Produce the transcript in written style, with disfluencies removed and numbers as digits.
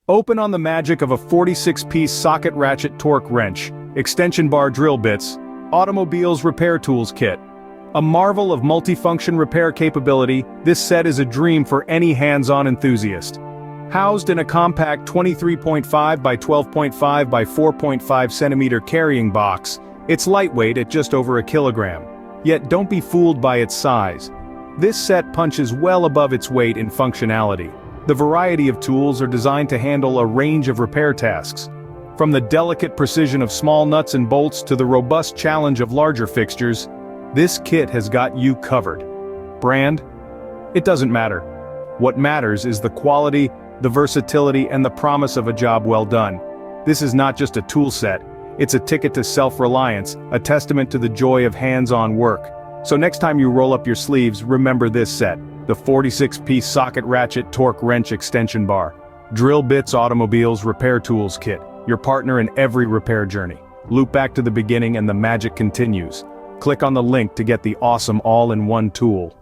Open on the magic of a 46-piece socket ratchet torque wrench, extension bar drill bits, automobile's repair tools kit. A marvel of multifunction repair capability, this set is a dream for any hands-on enthusiast. Housed in a compact 23.5 by 12.5 by 4.5 centimeter carrying box, it's lightweight at just over a kilogram. Yet don't be fooled by its size. This set punches well above its weight in functionality. The variety of tools are designed to handle a range of repair tasks. From the delicate precision of small nuts and bolts to the robust challenge of larger fixtures, this kit has got you covered. Brand? It doesn't matter. What matters is the quality, the versatility, and the promise of a job well done. This is not just a tool set, it's a ticket to self-reliance, a testament to the joy of hands-on work. So next time you roll up your sleeves, remember this set. The 46-piece socket ratchet torque wrench extension bar. Drill bits automobiles repair tools kit. Your partner in every repair journey. Loop back to the beginning and the magic continues. Click on the link to get the awesome all-in-one tool.